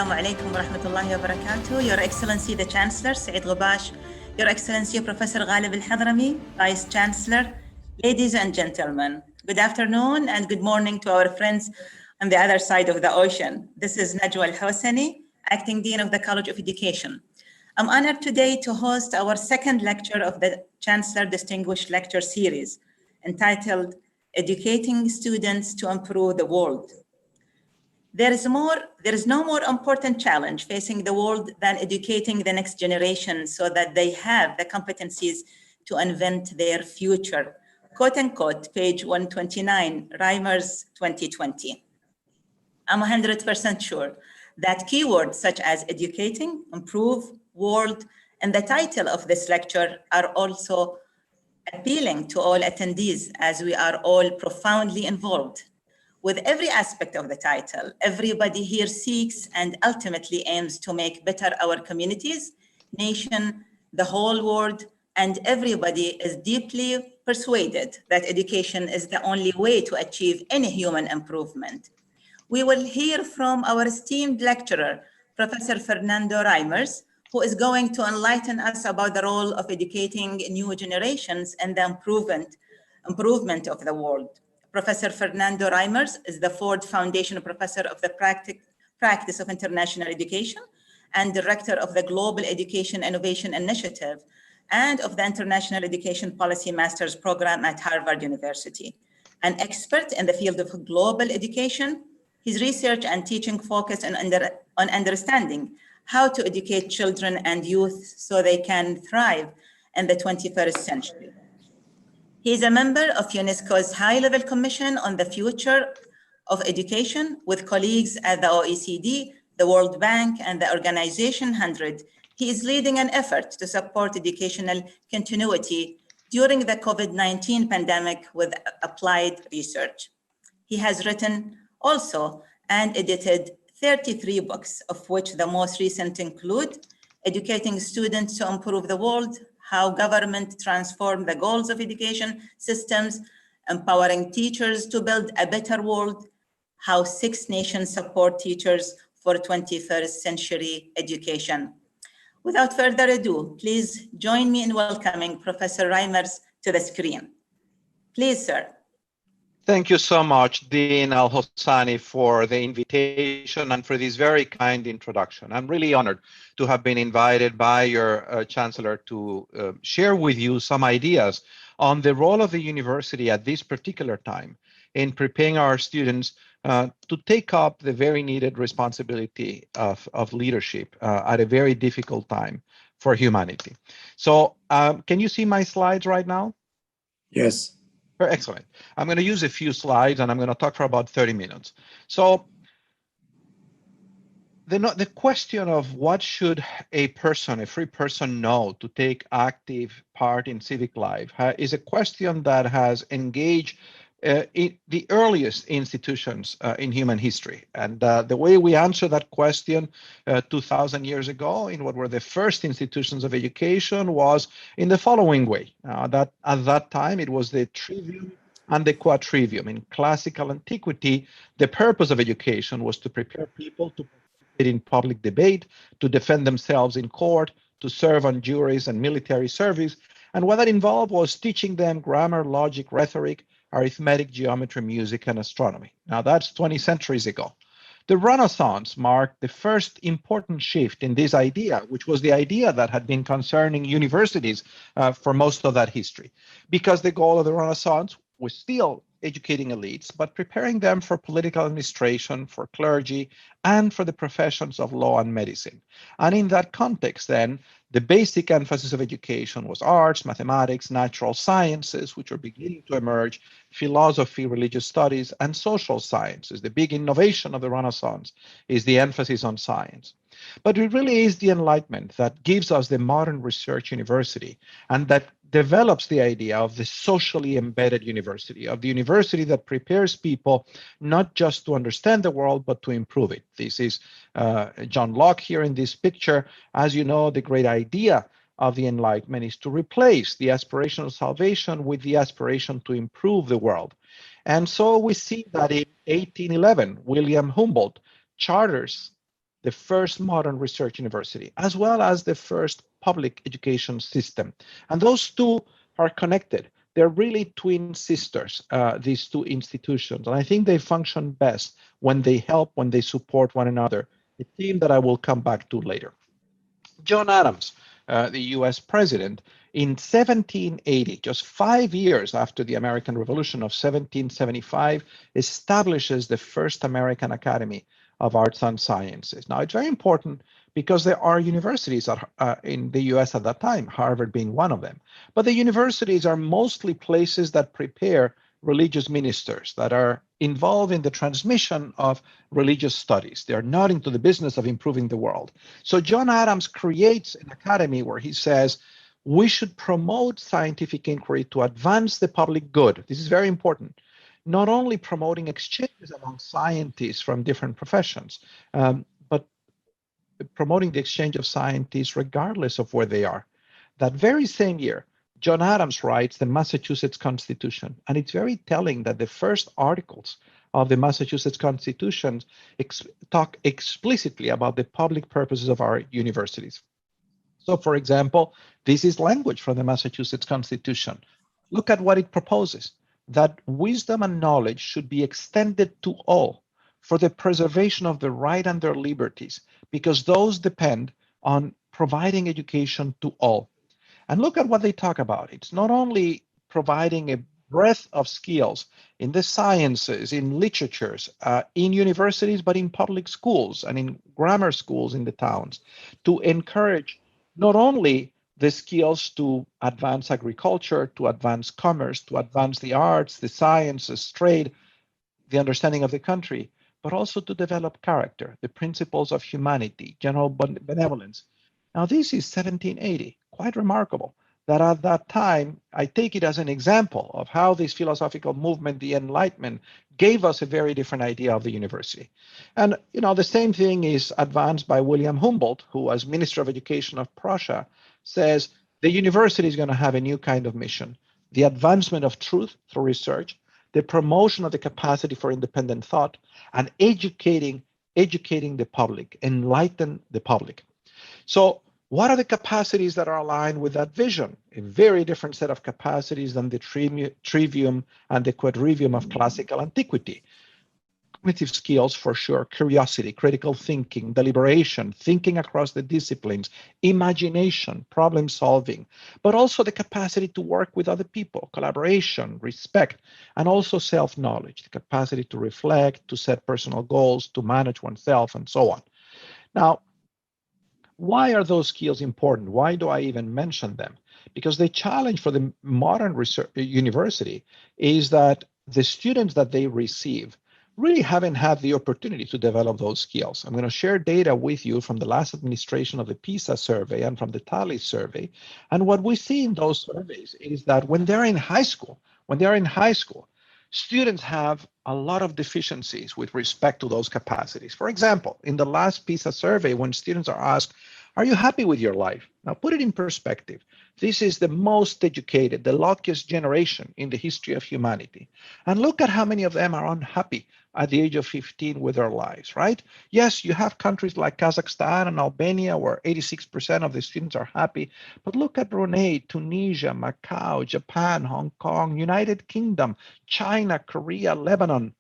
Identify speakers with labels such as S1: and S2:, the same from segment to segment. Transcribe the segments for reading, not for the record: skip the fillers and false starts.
S1: Assalamu alaikum wa rahmatullahi wa barakatuh. Your Excellency, the Chancellor, Saeed Ghabash, Your Excellency, Professor Ghalib Al-Hadrami, Vice Chancellor, ladies and gentlemen, good afternoon and good morning to our friends on the other side of the ocean. This is Najwa Al-Hosani, Acting Dean of the College of Education. I'm honored today to host our second lecture of the Chancellor Distinguished Lecture Series, entitled Educating Students to Improve the World. There is no more important challenge facing the world than educating the next generation so that they have the competencies to invent their future. Quote unquote, page 129, Reimers 2020. I'm 100% sure that keywords such as educating, improve, world, and the title of this lecture are also appealing to all attendees as we are all profoundly involved. With every aspect of the title, everybody here seeks and ultimately aims to make better our communities, nation, the whole world, and everybody is deeply persuaded that education is the only way to achieve any human improvement. We will hear from our esteemed lecturer, Professor Fernando Reimers, who is going to enlighten us about the role of educating new generations and the improvement of the world. Professor Fernando Reimers is the Ford Foundation Professor of the Practice of International Education and Director of the Global Education Innovation Initiative and of the International Education Policy Master's Program at Harvard University. An expert in the field of global education, his research and teaching focus on understanding how to educate children and youth so they can thrive in the 21st century. He is a member of UNESCO's High-Level Commission on the Future of Education with colleagues at the OECD, the World Bank, and the Organization 100. He is leading an effort to support educational continuity during the COVID-19 pandemic with applied research. He has written also and edited 33 books, of which the most recent include Educating Students to Improve the World, How Government Transform the Goals of Education Systems, Empowering Teachers to Build a Better World, How 6 Nations Support Teachers for 21st Century Education. Without further ado, please join me in welcoming Professor Reimers to the screen. Please, sir.
S2: Thank you so much, Dean Al-Hosani, for the invitation and for this very kind introduction. I'm really honored to have been invited by your Chancellor to share with you some ideas on the role of the university at this particular time in preparing our students to take up the very needed responsibility of leadership at a very difficult time for humanity. So can you see my slides right now?
S3: Yes.
S2: Excellent. I'm going to use a few slides and I'm going to talk for about 30 minutes. So the question of what should a free person know to take active part in civic life is a question that has engaged in the earliest institutions in human history. And the way we answer that question 2,000 years ago in what were the first institutions of education was in the following way. That at that time, it was the trivium and the quadrivium. In classical antiquity, the purpose of education was to prepare people to participate in public debate, to defend themselves in court, to serve on juries and military service. And what that involved was teaching them grammar, logic, rhetoric, arithmetic, geometry, music, and astronomy. Now that's 20 centuries ago. The Renaissance marked the first important shift in this idea, which was the idea that had been concerning universities for most of that history, because the goal of the Renaissance was still educating elites, but preparing them for political administration, for clergy, and for the professions of law and medicine. And in that context, then, the basic emphasis of education was arts, mathematics, natural sciences, which were beginning to emerge, philosophy, religious studies, and social sciences. The big innovation of the Renaissance is the emphasis on science. But it really is the Enlightenment that gives us the modern research university, and that develops the idea of the socially embedded university, of the university that prepares people not just to understand the world, but to improve it. This is John Locke here in this picture. As you know, the great idea of the Enlightenment is to replace the aspiration of salvation with the aspiration to improve the world. And so we see that in 1811, William Humboldt charters the first modern research university, as well as the first public education system. And those two are connected. They're really twin sisters, these two institutions. And I think they function best when they help, when they support one another, a theme that I will come back to later. John Adams, the US president, in 1780, just 5 years after the American Revolution of 1775, establishes the first American Academy of Arts and Sciences. Now, it's very important because there are universities in the US at that time, Harvard being one of them. But the universities are mostly places that prepare religious ministers that are involved in the transmission of religious studies. They are not into the business of improving the world. So John Adams creates an academy where he says, we should promote scientific inquiry to advance the public good. This is very important. Not only promoting exchanges among scientists from different professions, but promoting the exchange of scientists regardless of where they are. That very same year, John Adams writes the Massachusetts Constitution, and it's very telling that the first articles of the Massachusetts Constitution talk explicitly about the public purposes of our universities. So, for example, this is language from the Massachusetts Constitution. Look at what it proposes, that wisdom and knowledge should be extended to all for the preservation of the right and their liberties, because those depend on providing education to all. And look at what they talk about. It's not only providing a breadth of skills in the sciences, in literatures, in universities, but in public schools and in grammar schools in the towns, to encourage not only the skills to advance agriculture, to advance commerce, to advance the arts, the sciences, trade, the understanding of the country, but also to develop character, the principles of humanity, general benevolence. Now, this is 1780, quite remarkable that at that time, I take it as an example of how this philosophical movement, the Enlightenment, gave us a very different idea of the university. And, the same thing is advanced by William Humboldt, who, as Minister of Education of Prussia, says the university is going to have a new kind of mission, the advancement of truth through research, the promotion of the capacity for independent thought, and educating the public, enlighten the public. So what are the capacities that are aligned with that vision? A very different set of capacities than the trivium and the quadrivium of classical antiquity. Cognitive skills, for sure, curiosity, critical thinking, deliberation, thinking across the disciplines, imagination, problem solving, but also the capacity to work with other people, collaboration, respect, and also self-knowledge, the capacity to reflect, to set personal goals, to manage oneself, and so on. Now, why are those skills important? Why do I even mention them? Because the challenge for the modern university is that the students that they receive really haven't had the opportunity to develop those skills. I'm going to share data with you from the last administration of the PISA survey and from the TALI survey. And what we see in those surveys is that when they're in high school, students have a lot of deficiencies with respect to those capacities. For example, in the last PISA survey, when students are asked, are you happy with your life? Now, put it in perspective. This is the most educated, the luckiest generation in the history of humanity. And look at how many of them are unhappy at the age of 15 with their lives, right? Yes, you have countries like Kazakhstan and Albania where 86% of the students are happy. But look at Brunei, Tunisia, Macau, Japan, Hong Kong, United Kingdom, China, Korea, Lebanon.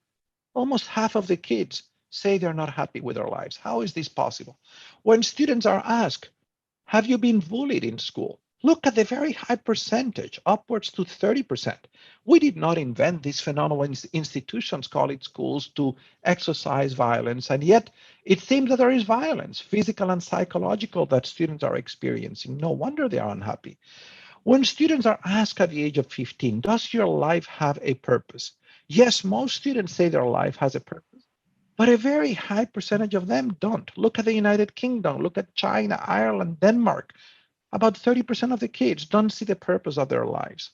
S2: Almost half of the kids say they're not happy with their lives. How is this possible? When students are asked, have you been bullied in school? Look at the very high percentage, upwards to 30%. We did not invent these phenomenal institutions, call it schools, to exercise violence. And yet it seems that there is violence, physical and psychological, that students are experiencing. No wonder they are unhappy. When students are asked at the age of 15, does your life have a purpose? Yes, most students say their life has a purpose, but a very high percentage of them don't. Look at the United Kingdom, look at China, Ireland, Denmark. About 30% of the kids don't see the purpose of their lives.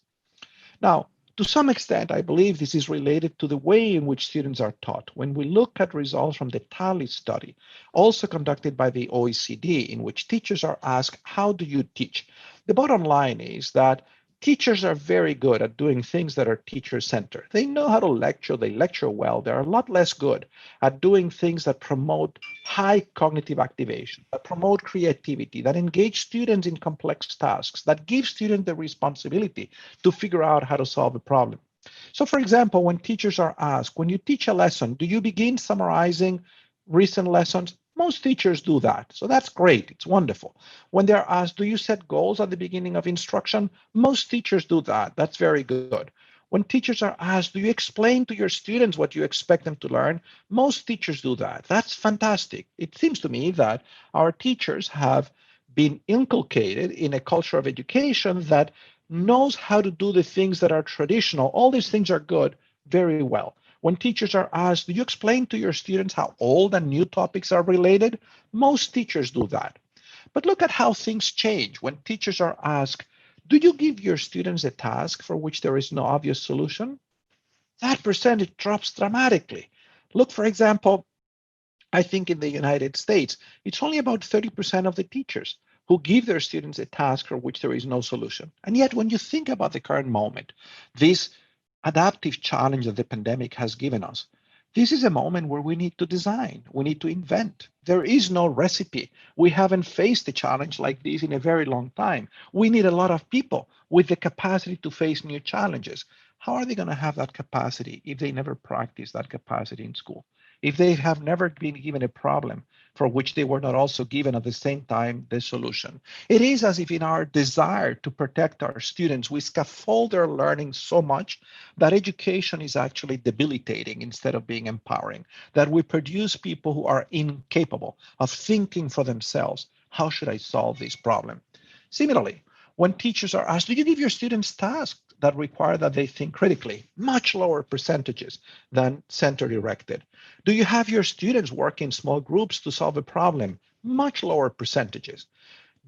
S2: Now, to some extent, I believe this is related to the way in which students are taught. When we look at results from the TALI study, also conducted by the OECD, in which teachers are asked, how do you teach? The bottom line is that Teachers are very good at doing things that are teacher-centered. They know how to lecture, they lecture well. They're a lot less good at doing things that promote high cognitive activation, that promote creativity, that engage students in complex tasks, that give students the responsibility to figure out how to solve a problem. So for example, when teachers are asked, when you teach a lesson, do you begin summarizing recent lessons? Most teachers do that. So that's great. It's wonderful. When they're asked, do you set goals at the beginning of instruction? Most teachers do that. That's very good. When teachers are asked, do you explain to your students what you expect them to learn? Most teachers do that. That's fantastic. It seems to me that our teachers have been inculcated in a culture of education that knows how to do the things that are traditional. All these things are good very well. When teachers are asked, do you explain to your students how old and new topics are related? Most teachers do that. But look at how things change when teachers are asked, do you give your students a task for which there is no obvious solution? That percentage drops dramatically. Look, for example, I think in the United States, it's only about 30% of the teachers who give their students a task for which there is no solution. And yet, when you think about the current moment, this adaptive challenge that the pandemic has given us, this is a moment where we need to design, we need to invent. There is no recipe. We haven't faced a challenge like this in a very long time. We need a lot of people with the capacity to face new challenges. How are they going to have that capacity if they never practice that capacity in school? If they have never been given a problem for which they were not also given at the same time the solution. It is as if in our desire to protect our students, we scaffold their learning so much that education is actually debilitating instead of being empowering, that we produce people who are incapable of thinking for themselves. How should I solve this problem? Similarly, when teachers are asked, do you give your students tasks that require that they think critically? Much lower percentages than center-directed. Do you have your students work in small groups to solve a problem? Much lower percentages.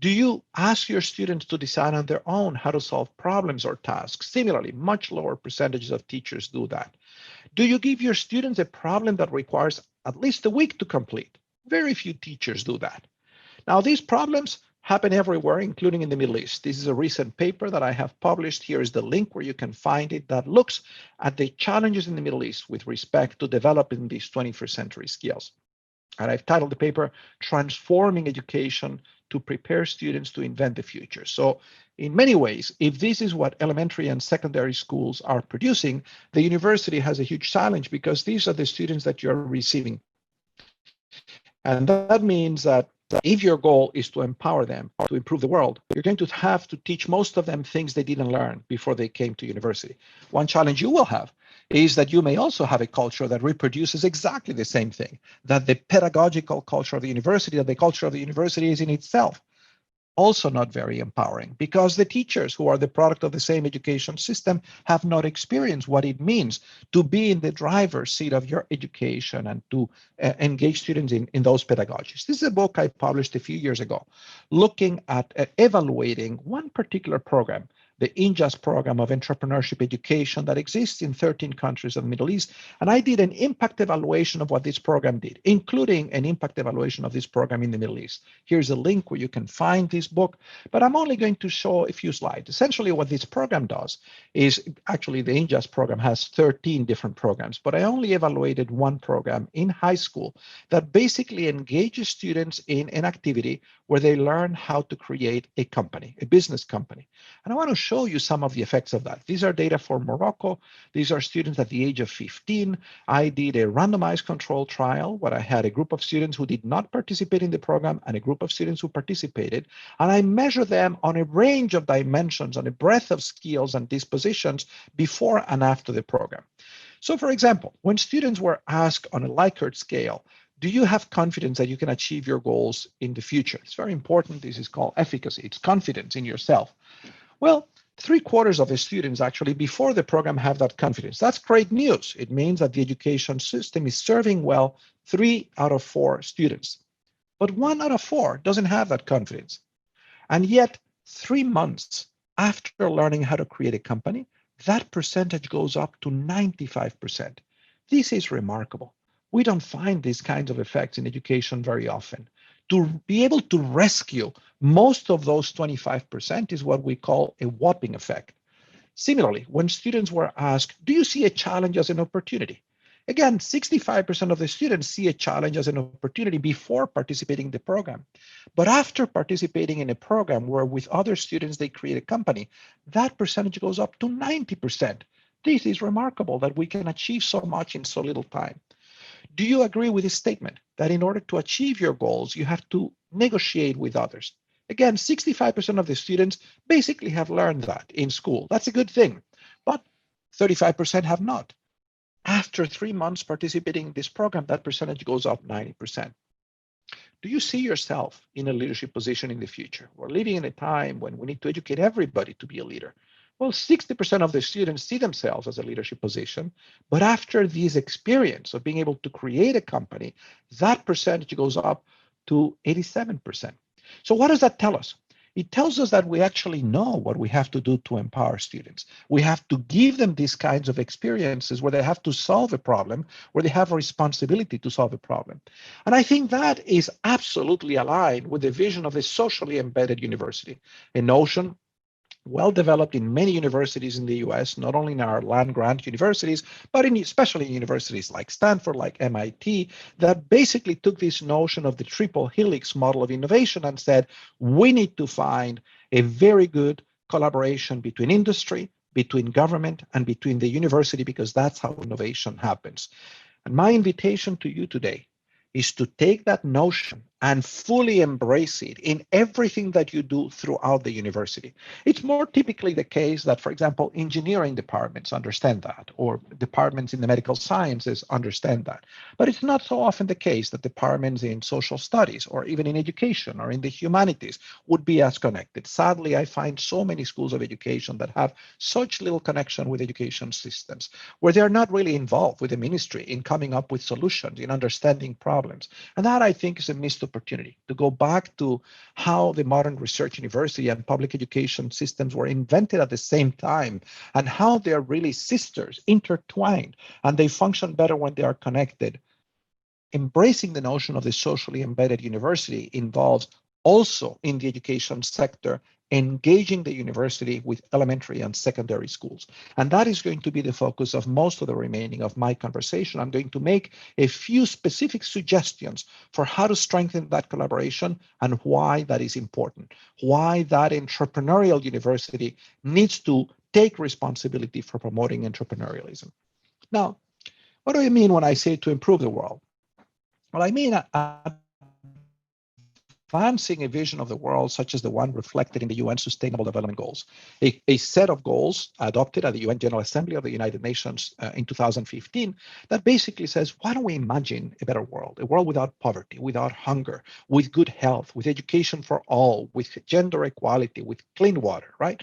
S2: Do you ask your students to decide on their own how to solve problems or tasks? Similarly, much lower percentages of teachers do that. Do you give your students a problem that requires at least a week to complete? Very few teachers do that. Now, these problems happen everywhere, including in the Middle East. This is a recent paper that I have published. Here is the link where you can find it that looks at the challenges in the Middle East with respect to developing these 21st century skills. And I've titled the paper, Transforming Education to Prepare Students to Invent the Future. So in many ways, if this is what elementary and secondary schools are producing, the university has a huge challenge because these are the students that you're receiving. And that means that if your goal is to empower them to improve the world, you're going to have to teach most of them things they didn't learn before they came to university. One challenge you will have is that you may also have a culture that reproduces exactly the same thing, that the pedagogical culture of the university, that the culture of the university is in itself also not very empowering because the teachers who are the product of the same education system have not experienced what it means to be in the driver's seat of your education and to engage students in those pedagogies. This is a book I published a few years ago looking at evaluating one particular program, the INJAS program of entrepreneurship education that exists in 13 countries of the Middle East. And I did an impact evaluation of what this program did, including an impact evaluation of this program in the Middle East. Here's a link where you can find this book, but I'm only going to show a few slides. Essentially what this program does is, actually the INJAS program has 13 different programs, but I only evaluated one program in high school that basically engages students in an activity where they learn how to create a company, a business company. And I want to show you some of the effects of that. These are data for Morocco. These are students at the age of 15. I did a randomized control trial where I had a group of students who did not participate in the program and a group of students who participated. And I measure them on a range of dimensions, on a breadth of skills and dispositions before and after the program. So for example, when students were asked on a Likert scale, do you have confidence that you can achieve your goals in the future? It's very important. This is called efficacy. It's confidence in yourself. Well, 3/4 of the students actually before the program have that confidence. That's great news. It means that the education system is serving well 3 out of 4 students. But 1 out of 4 doesn't have that confidence. And yet 3 months after learning how to create a company, that percentage goes up to 95%. This is remarkable. We don't find these kinds of effects in education very often. To be able to rescue most of those 25% is what we call a whopping effect. Similarly, when students were asked, do you see a challenge as an opportunity? Again, 65% of the students see a challenge as an opportunity before participating in the program. But after participating in a program where with other students they create a company, that percentage goes up to 90%. This is remarkable that we can achieve so much in so little time. Do you agree with this statement that in order to achieve your goals, you have to negotiate with others? Again, 65% of the students basically have learned that in school. That's a good thing, but 35% have not. After 3 months participating in this program, that percentage goes up 90%. Do you see yourself in a leadership position in the future? We're living in a time when we need to educate everybody to be a leader. Well, 60% of the students see themselves as a leadership position, but after this experience of being able to create a company, that percentage goes up to 87%. So what does that tell us? It tells us that we actually know what we have to do to empower students. We have to give them these kinds of experiences where they have to solve a problem, where they have a responsibility to solve a problem. And I think that is absolutely aligned with the vision of a socially embedded university, a notion well developed in many universities in the US, not only in our land grant universities, but especially in universities like Stanford, like MIT, that basically took this notion of the triple helix model of innovation and said, we need to find a very good collaboration between industry, between government, and between the university, because that's how innovation happens. And my invitation to you today is to take that notion and fully embrace it in everything that you do throughout the university. It's more typically the case that, for example, engineering departments understand that, or departments in the medical sciences understand that. But it's not so often the case that departments in social studies, or even in education, or in the humanities would be as connected. Sadly, I find so many schools of education that have such little connection with education systems, where they're not really involved with the ministry in coming up with solutions, in understanding problems. And that, I think, is a missed opportunity to go back to how the modern research university and public education systems were invented at the same time, and how they're really sisters, intertwined, and they function better when they are connected. Embracing the notion of the socially embedded university involves also in the education sector engaging the university with elementary and secondary schools. And that is going to be the focus of most of the remaining of my conversation. I'm going to make a few specific suggestions for how to strengthen that collaboration and why that is important, why that entrepreneurial university needs to take responsibility for promoting entrepreneurialism. Now, what do I mean when I say to improve the world? Well, I mean advancing a vision of the world such as the one reflected in the UN Sustainable Development Goals, a set of goals adopted at the UN General Assembly of the United Nations in 2015 that basically says, why don't we imagine a better world, a world without poverty, without hunger, with good health, with education for all, with gender equality, with clean water, right?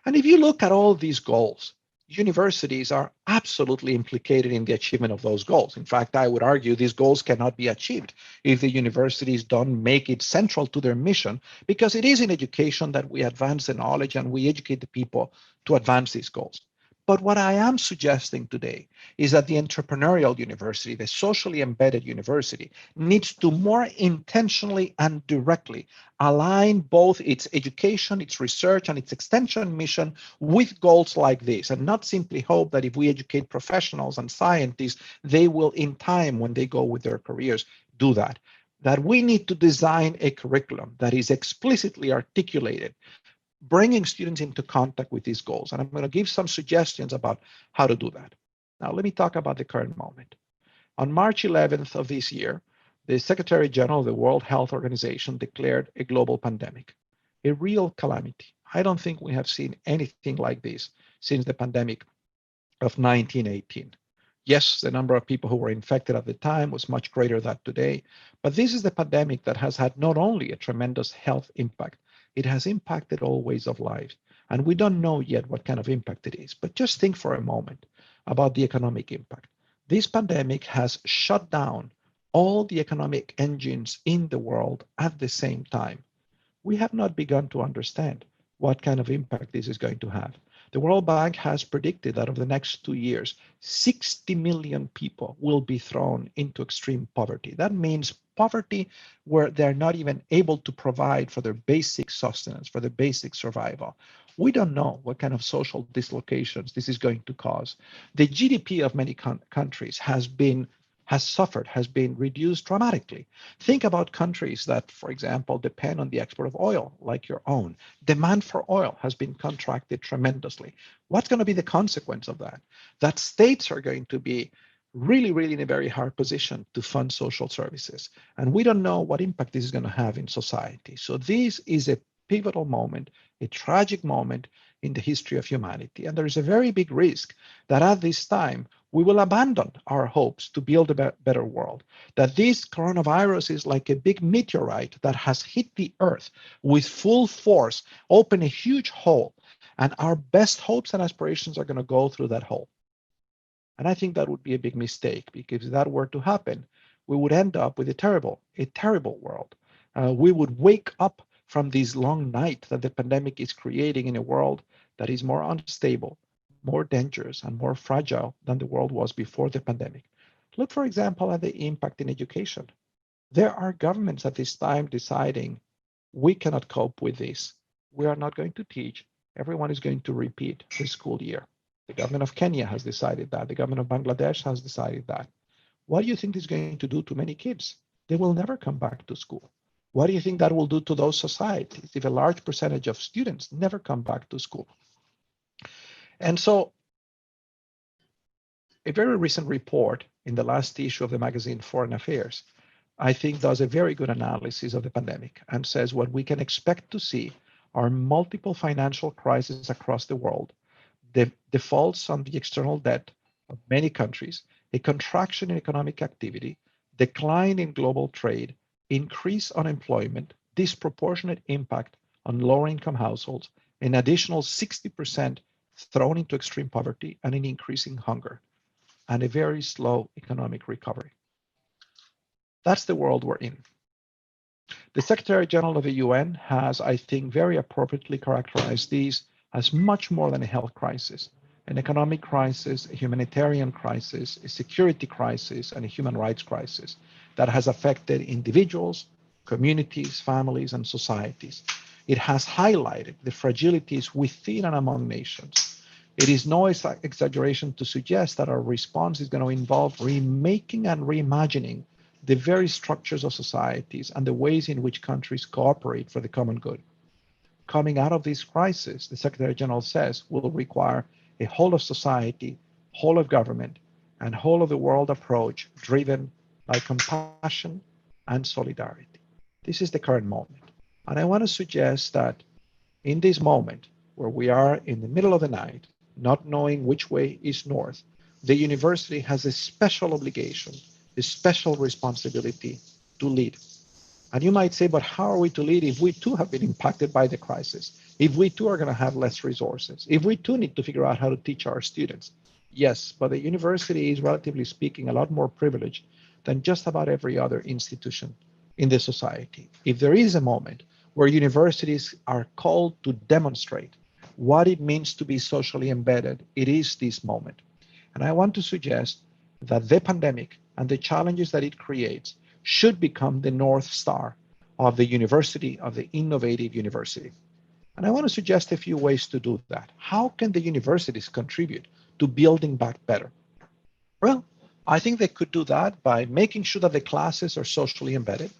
S2: And if you look at all these goals, universities are absolutely implicated in the achievement of those goals. In fact, I would argue these goals cannot be achieved if the universities don't make it central to their mission, because it is in education that we advance the knowledge and we educate the people to advance these goals. But what I am suggesting today is that the entrepreneurial university, the socially embedded university, needs to more intentionally and directly align both its education, its research, and its extension mission with goals like this, and not simply hope that if we educate professionals and scientists, they will, in time, when they go with their careers, do that. That we need to design a curriculum that is explicitly articulated, bringing students into contact with these goals. And I'm going to give some suggestions about how to do that. Now, let me talk about the current moment. On March 11th of this year, the Secretary General of the World Health Organization declared a global pandemic, a real calamity. I don't think we have seen anything like this since the pandemic of 1918. Yes, the number of people who were infected at the time was much greater than today, but this is the pandemic that has had not only a tremendous health impact, it has impacted all ways of life. And we don't know yet what kind of impact it is. But just think for a moment about the economic impact. This pandemic has shut down all the economic engines in the world at the same time. We have not begun to understand what kind of impact this is going to have. The World Bank has predicted that over the next 2 years, 60 million people will be thrown into extreme poverty. That means poverty where they're not even able to provide for their basic sustenance, for their basic survival. We don't know what kind of social dislocations this is going to cause. The GDP of many countries has been reduced dramatically. Think about countries that, for example, depend on the export of oil, like your own. Demand for oil has been contracted tremendously. What's going to be the consequence of that? That states are going to be really in a very hard position to fund social services. And we don't know what impact this is going to have in society. So this is a pivotal moment, a tragic moment in the history of humanity. And there is a very big risk that at this time, we will abandon our hopes to build a better world. That this coronavirus is like a big meteorite that has hit the earth with full force, open a huge hole, and our best hopes and aspirations are going to go through that hole. And I think that would be a big mistake, because if that were to happen, we would end up with a terrible world. We would wake up from this long night that the pandemic is creating in a world that is more unstable, more dangerous, and more fragile than the world was before the pandemic. Look, for example, at the impact in education. There are governments at this time deciding we cannot cope with this. We are not going to teach. Everyone is going to repeat the school year. The government of Kenya has decided that. The government of Bangladesh has decided that. What do you think this is going to do to many kids? They will never come back to school. What do you think that will do to those societies if a large percentage of students never come back to school? And so a very recent report in the last issue of the magazine Foreign Affairs, I think, does a very good analysis of the pandemic and says what we can expect to see are multiple financial crises across the world, the defaults on the external debt of many countries, a contraction in economic activity, decline in global trade, increased unemployment, disproportionate impact on lower income households, an additional 60% thrown into extreme poverty, and an increasing hunger, and a very slow economic recovery. That's the world we're in. The Secretary General of the UN has, I think, very appropriately characterized these as much more than a health crisis, an economic crisis, a humanitarian crisis, a security crisis, and a human rights crisis that has affected individuals, communities, families, and societies. It has highlighted the fragilities within and among nations. It is no exaggeration to suggest that our response is going to involve remaking and reimagining the very structures of societies and the ways in which countries cooperate for the common good. Coming out of this crisis, the Secretary General says, will require a whole of society, whole of government, and whole of the world approach driven by compassion and solidarity. This is the current moment. And I want to suggest that in this moment, where we are in the middle of the night, not knowing which way is north, the university has a special obligation, a special responsibility to lead. And you might say, but how are we to lead if we too have been impacted by the crisis? If we too are going to have less resources? If we too need to figure out how to teach our students? Yes, but the university is, relatively speaking, a lot more privileged than just about every other institution in the society. If there is a moment where universities are called to demonstrate what it means to be socially embedded, it is this moment. And I want to suggest that the pandemic and the challenges that it creates should become the North Star of the university, of the innovative university. And I want to suggest a few ways to do that. How can the universities contribute to building back better? Well, I think they could do that by making sure that the classes are socially embedded,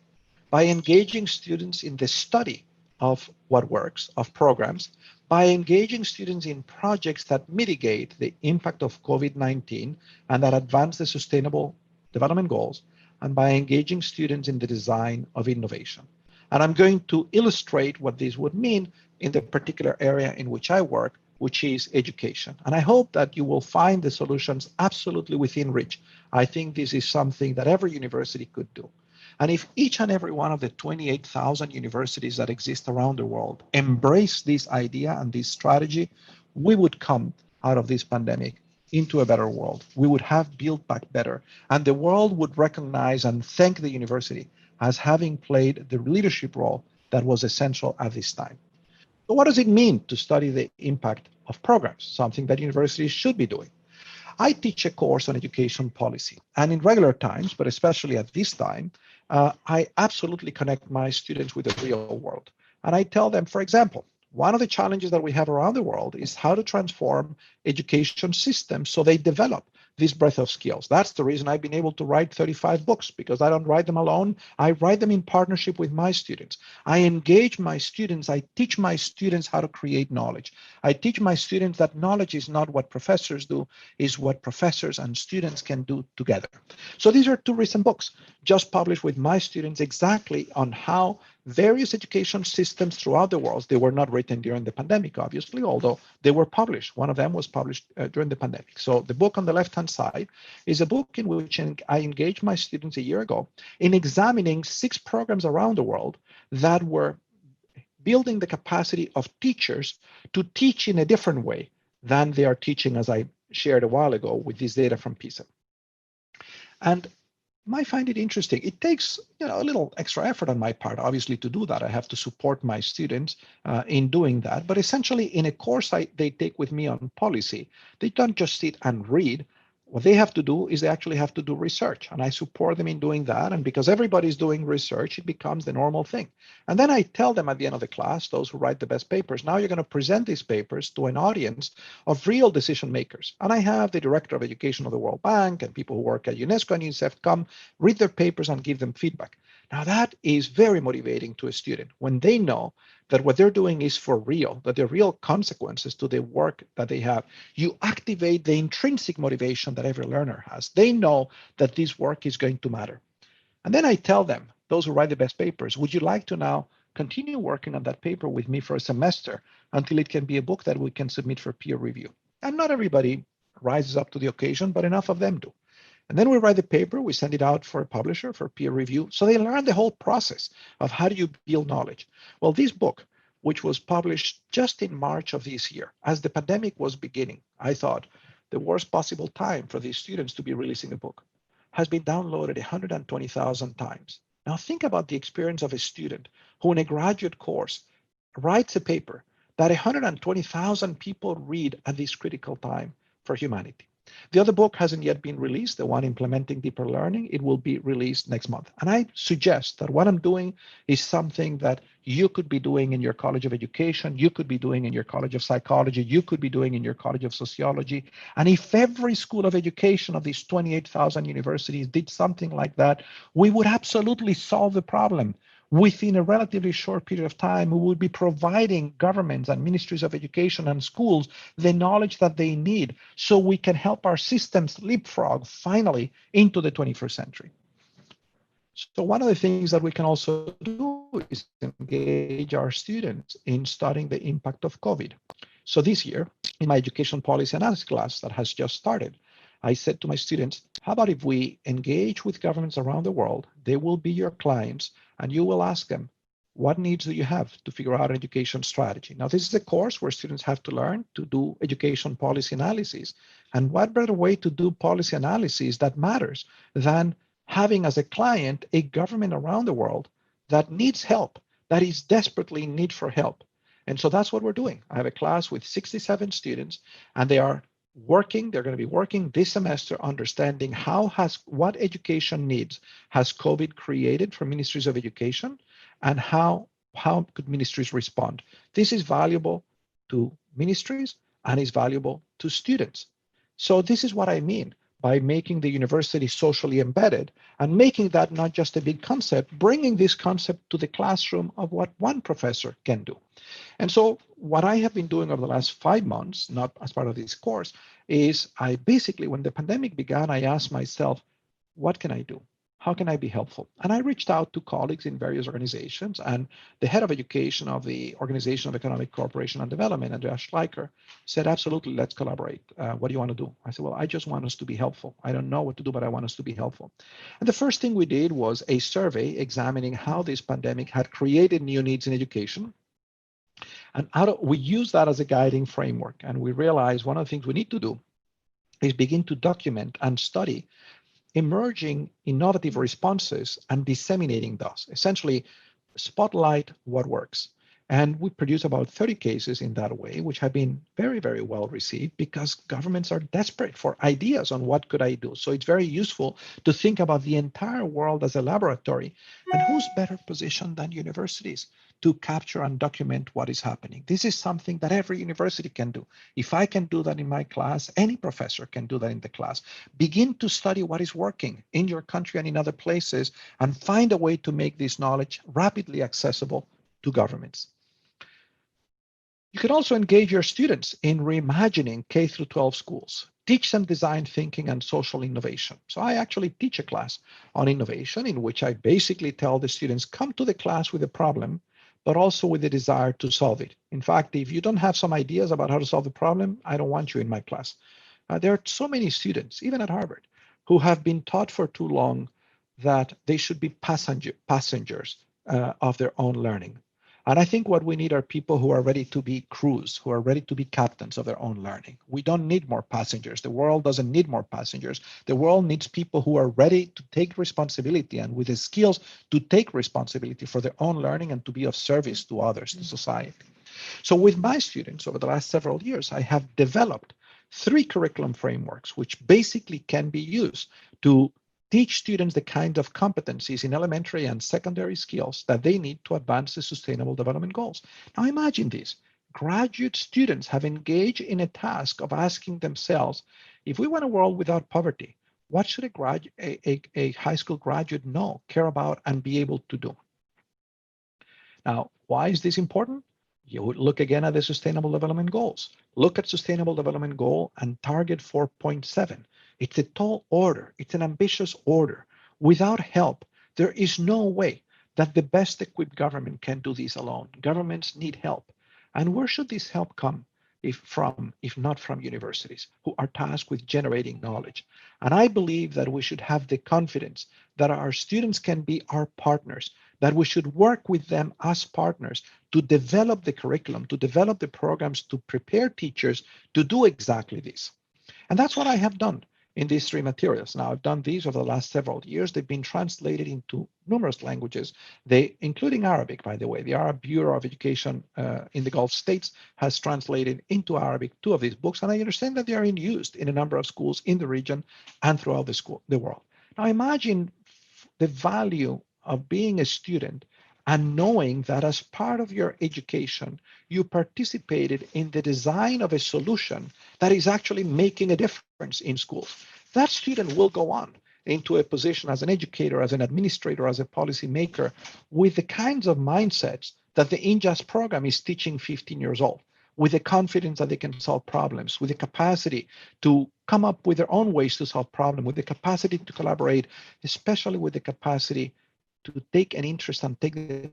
S2: by engaging students in the study of what works, of programs, by engaging students in projects that mitigate the impact of COVID-19 and that advance the Sustainable Development Goals, and by engaging students in the design of innovation. And I'm going to illustrate what this would mean in the particular area in which I work, which is education. And I hope that you will find the solutions absolutely within reach. I think this is something that every university could do. And if each and every one of the 28,000 universities that exist around the world embrace this idea and this strategy, we would come out of this pandemic into a better world. We would have built back better, and the world would recognize and thank the university as having played the leadership role that was essential at this time. So what does it mean to study the impact of programs, something that universities should be doing? I teach a course on education policy, and in regular times, but especially at this time, I absolutely connect my students with the real world. And I tell them, for example, One of the challenges that we have around the world is how to transform education systems so they develop this breadth of skills. That's the reason I've been able to write 35 books, because I don't write them alone. I write them in partnership with my students. I engage my students. I teach my students how to create knowledge. I teach my students that knowledge is not what professors do, is what professors and students can do together. So these are two recent books just published with my students exactly on how various education systems throughout the world, they were not written during the pandemic, obviously, although they were published. One of them was published during the pandemic. So the book on the left-hand side is a book in which I engaged my students a year ago in examining 6 programs around the world that were building the capacity of teachers to teach in a different way than they are teaching, as I shared a while ago with this data from PISA. And you might find it interesting. It takes a little extra effort on my part, obviously, to do that. I have to support my students in doing that. But essentially, in a course they take with me on policy, they don't just sit and read. What they have to do is they actually have to do research, and I support them in doing that. And because everybody's doing research, it becomes the normal thing. And then I tell them at the end of the class, those who write the best papers, now you're going to present these papers to an audience of real decision makers. And I have the director of education of the World Bank and people who work at UNESCO and UNICEF come, read their papers and give them feedback. Now that is very motivating to a student when they know that what they're doing is for real, that there are real consequences to the work that they have. You activate the intrinsic motivation that every learner has. They know that this work is going to matter. And then I tell them, those who write the best papers, would you like to now continue working on that paper with me for a semester until it can be a book that we can submit for peer review? And not everybody rises up to the occasion, but enough of them do. And then we write the paper, we send it out for a publisher for peer review. So they learn the whole process of how do you build knowledge. Well, this book, which was published just in March of this year, as the pandemic was beginning, I thought the worst possible time for these students to be releasing a book, has been downloaded 120,000 times. Now think about the experience of a student who in a graduate course writes a paper that 120,000 people read at this critical time for humanity. The other book hasn't yet been released, the one implementing deeper learning. It will be released next month. And I suggest that what I'm doing is something that you could be doing in your College of Education, you could be doing in your College of Psychology, you could be doing in your College of Sociology. And if every school of education of these 28,000 universities did something like that, we would absolutely solve the problem. Within a relatively short period of time, we would be providing governments and ministries of education and schools the knowledge that they need so we can help our systems leapfrog finally into the 21st century. So one of the things that we can also do is engage our students in studying the impact of COVID. So this year, in my education policy analysis class that has just started, I said to my students, how about if we engage with governments around the world? They will be your clients, and you will ask them, what needs do you have to figure out an education strategy? Now, this is a course where students have to learn to do education policy analysis. And what better way to do policy analysis that matters than having as a client a government around the world that needs help, that is desperately in need for help. And so that's what we're doing. I have a class with 67 students, and they're going to be working this semester understanding what education needs has COVID created for ministries of education, and how could ministries respond. This is valuable to ministries and is valuable to students. So this is what I mean by making the university socially embedded and making that not just a big concept, bringing this concept to the classroom of what one professor can do. And so what I have been doing over the last 5 months, not as part of this course, is I basically, when the pandemic began, I asked myself, what can I do? How can I be helpful? And I reached out to colleagues in various organizations, and the head of education of the Organization of Economic Cooperation and Development, Andreas Schleicher, said, absolutely, let's collaborate. What do you want to do? I said, well, I just want us to be helpful. I don't know what to do, but I want us to be helpful. And the first thing we did was a survey examining how this pandemic had created new needs in education. And we use that as a guiding framework. And we realized one of the things we need to do is begin to document and study emerging innovative responses and disseminating those. Essentially, spotlight what works. And we produce about 30 cases in that way, which have been very, very well received because governments are desperate for ideas on what could I do. So it's very useful to think about the entire world as a laboratory. And who's better positioned than universities to capture and document what is happening? This is something that every university can do. If I can do that in my class, any professor can do that in the class. Begin to study what is working in your country and in other places and find a way to make this knowledge rapidly accessible to governments. You can also engage your students in reimagining K through 12 schools. Teach them design thinking and social innovation. So I actually teach a class on innovation in which I basically tell the students, come to the class with a problem, but also with the desire to solve it. In fact, if you don't have some ideas about how to solve the problem, I don't want you in my class. There are so many students, even at Harvard, who have been taught for too long that they should be passengers of their own learning. And I think what we need are people who are ready to be crews, who are ready to be captains of their own learning. We don't need more passengers. The world doesn't need more passengers. The world needs people who are ready to take responsibility and with the skills to take responsibility for their own learning and to be of service to others, to society. So with my students over the last several years, I have developed 3 curriculum frameworks, which basically can be used to teach students the kind of competencies in elementary and secondary skills that they need to advance the Sustainable Development Goals. Now imagine this. Graduate students have engaged in a task of asking themselves, if we want a world without poverty, what should a high school graduate know, care about, and be able to do? Now, why is this important? You would look again at the Sustainable Development Goals. Look at Sustainable Development Goal and Target 4.7. It's a tall order. It's an ambitious order. Without help, there is no way that the best equipped government can do this alone. Governments need help. And where should this help come if not from universities, who are tasked with generating knowledge? And I believe that we should have the confidence that our students can be our partners, that we should work with them as partners to develop the curriculum, to develop the programs, to prepare teachers to do exactly this. And that's what I have done in these 3 materials. Now, I've done these over the last several years. They've been translated into numerous languages, including Arabic, by the way. The Arab Bureau of Education in the Gulf States has translated into Arabic 2 of these books, and I understand that they are used in a number of schools in the region and throughout the world. Now, imagine the value of being a student and knowing that as part of your education, you participated in the design of a solution that is actually making a difference in schools. That student will go on into a position as an educator, as an administrator, as a policymaker, with the kinds of mindsets that the InJust program is teaching 15 years old, with the confidence that they can solve problems, with the capacity to come up with their own ways to solve problems, with the capacity to collaborate, especially with the capacity to take an interest and take the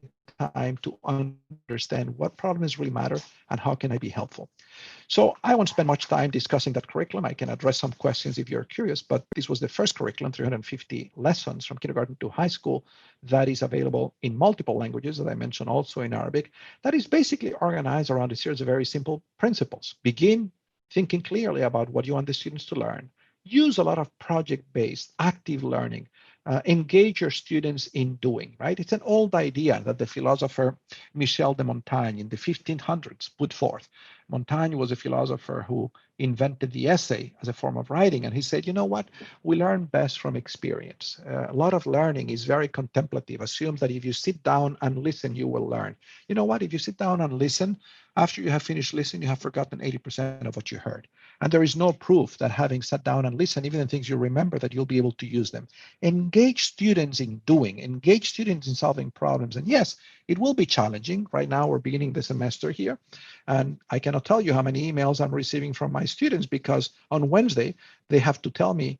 S2: time to understand what problems really matter and how can I be helpful. So I won't spend much time discussing that curriculum. I can address some questions if you're curious, but this was the first curriculum, 350 lessons from kindergarten to high school, that is available in multiple languages, as I mentioned, also in Arabic, that is basically organized around a series of very simple principles. Begin thinking clearly about what you want the students to learn. Use a lot of project-based active learning. Engage your students in doing, right? It's an old idea that the philosopher Michel de Montaigne in the 1500s put forth. Montaigne was a philosopher who invented the essay as a form of writing. And he said, you know what? We learn best from experience. A lot of learning is very contemplative, assumes that if you sit down and listen, you will learn. You know what? If you sit down and listen, after you have finished listening, you have forgotten 80% of what you heard. And there is no proof that having sat down and listened, even the things you remember, that you'll be able to use them. Engage students in doing, engage students in solving problems. And yes, it will be challenging. Right now, we're beginning the semester here. And I cannot tell you how many emails I'm receiving from my students, because on Wednesday, they have to tell me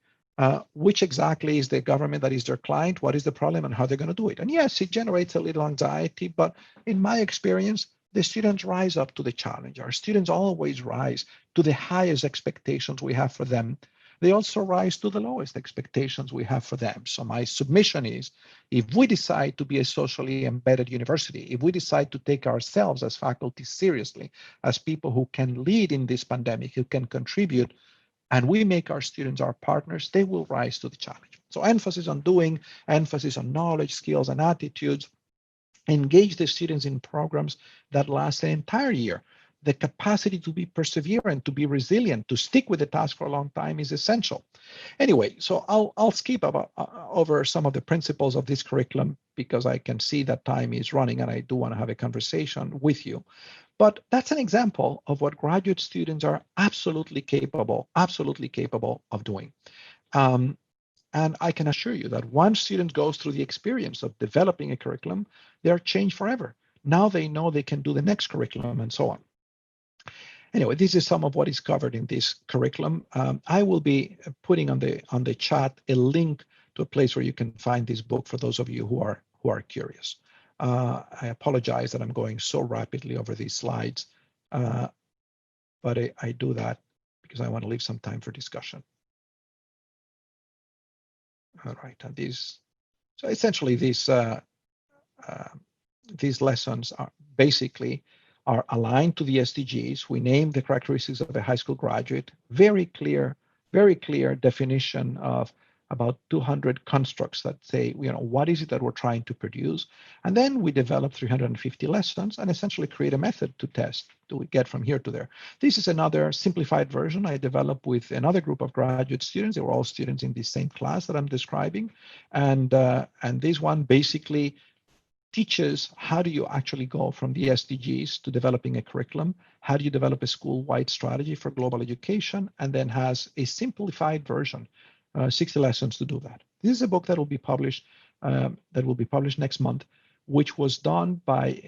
S2: which exactly is the government that is their client, what is the problem, and how they're going to do it. And yes, it generates a little anxiety, but in my experience, the students rise up to the challenge. Our students always rise to the highest expectations we have for them. They also rise to the lowest expectations we have for them. So my submission is, if we decide to be a socially embedded university, if we decide to take ourselves as faculty seriously, as people who can lead in this pandemic, who can contribute, and we make our students our partners, they will rise to the challenge. So emphasis on doing, emphasis on knowledge, skills, and attitudes, engage the students in programs that last an entire year. The capacity to be perseverant, to be resilient, to stick with the task for a long time is essential. Anyway, so I'll skip over some of the principles of this curriculum because I can see that time is running and I do want to have a conversation with you. But that's an example of what graduate students are absolutely capable of doing. And I can assure you that once students go through the experience of developing a curriculum, they're changed forever. Now they know they can do the next curriculum and so on. Anyway, this is some of what is covered in this curriculum. I will be putting on the chat a link to a place where you can find this book for those of you who are curious. I apologize that I'm going so rapidly over these slides, but I do that because I want to leave some time for discussion. All right, and so essentially these lessons are basically aligned to the SDGs. We name the characteristics of a high school graduate, very clear definition of about 200 constructs that say, what is it that we're trying to produce? And then we develop 350 lessons and essentially create a method to test. Do we get from here to there? This is another simplified version I developed with another group of graduate students. They were all students in the same class that I'm describing. And this one basically teaches how do you actually go from the SDGs to developing a curriculum, how do you develop a school-wide strategy for global education, and then has a simplified version, 60 lessons to do that. This is a book that will be published next month, which was done by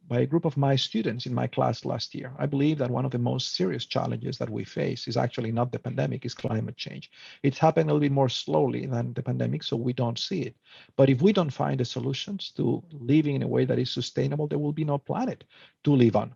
S2: a group of my students in my class last year. I believe that one of the most serious challenges that we face is actually not the pandemic, is climate change. It's happening a little bit more slowly than the pandemic, so we don't see it. But if we don't find the solutions to living in a way that is sustainable, there will be no planet to live on.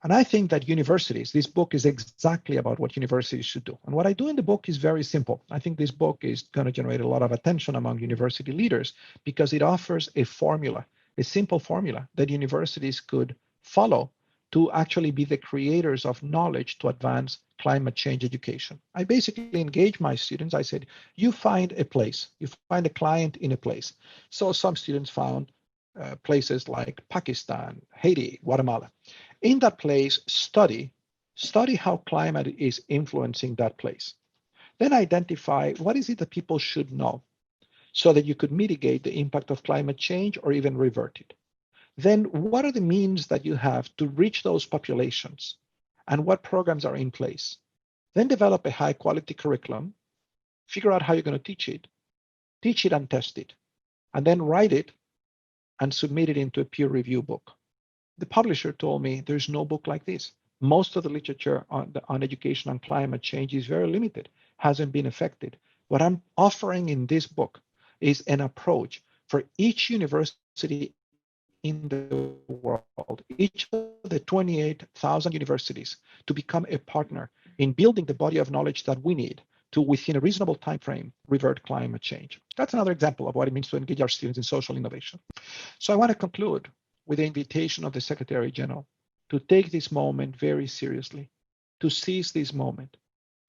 S2: And I think that universities, this book is exactly about what universities should do. And what I do in the book is very simple. I think this book is going to generate a lot of attention among university leaders because it offers a formula, a simple formula that universities could follow to actually be the creators of knowledge to advance climate change education. I basically engage my students. I said, you find a place, you find a client in a place. So some students found places like Pakistan, Haiti, Guatemala. In that place, study how climate is influencing that place. Then identify what is it that people should know so that you could mitigate the impact of climate change or even revert it. Then what are the means that you have to reach those populations and what programs are in place? Then develop a high quality curriculum, figure out how you're going to teach it and test it, and then write it and submit it into a peer review book. The publisher told me there's no book like this. Most of the literature on education on climate change is very limited, hasn't been affected. What I'm offering in this book is an approach for each university in the world, each of the 28,000 universities, to become a partner in building the body of knowledge that we need to, within a reasonable time frame, revert climate change. That's another example of what it means to engage our students in social innovation. So I want to conclude with the invitation of the Secretary General to take this moment very seriously, to seize this moment,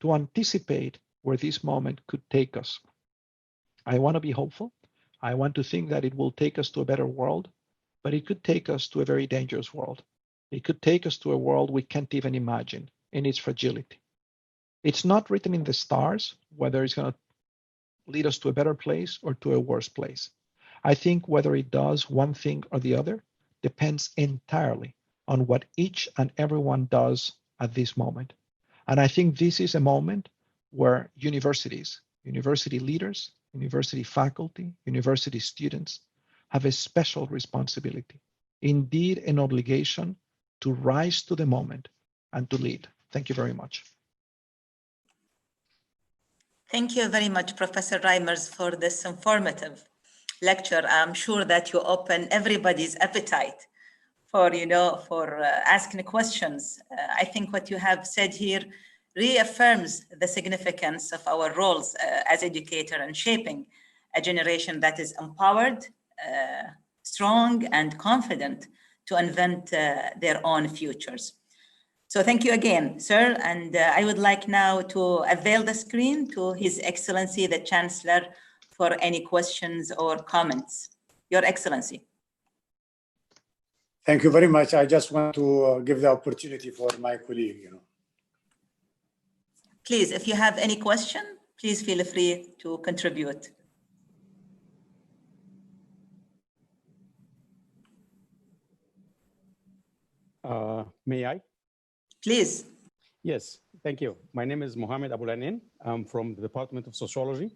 S2: to anticipate where this moment could take us. I want to be hopeful. I want to think that it will take us to a better world, but it could take us to a very dangerous world. It could take us to a world we can't even imagine in its fragility. It's not written in the stars whether it's going to lead us to a better place or to a worse place. I think whether it does one thing or the other depends entirely on what each and everyone does at this moment. And I think this is a moment where universities, university leaders, university faculty, university students have a special responsibility, indeed an obligation to rise to the moment and to lead. Thank you very much.
S1: Thank you very much, Professor Reimers, for this informative lecture. I'm sure that you open everybody's appetite for, asking questions. I think what you have said here reaffirms the significance of our roles as educator in shaping a generation that is empowered, strong, and confident to invent their own futures. So thank you again, sir. And I would like now to avail the screen to His Excellency, the Chancellor, for any questions or comments. Your Excellency.
S3: Thank you very much. I just want to give the opportunity for my colleague.
S1: Please, if you have any question, please feel free to contribute.
S4: May I?
S1: Please.
S4: Yes, thank you. My name is Mohammed Abulanin. I'm from the Department of Sociology,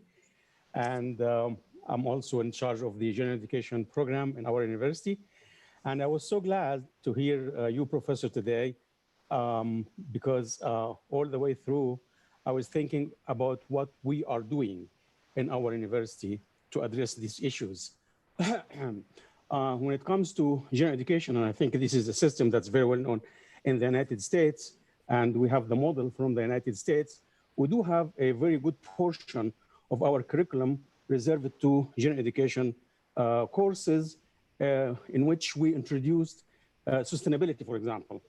S4: and I'm also in charge of the general education program in our university. And I was so glad to hear you, Professor, today, because all the way through, I was thinking about what we are doing in our university to address these issues. When it comes to general education, and I think this is a system that's very well known in the United States, and we have the model from the United States, we do have a very good portion of our curriculum reserved to general education courses in which we introduced sustainability, for example,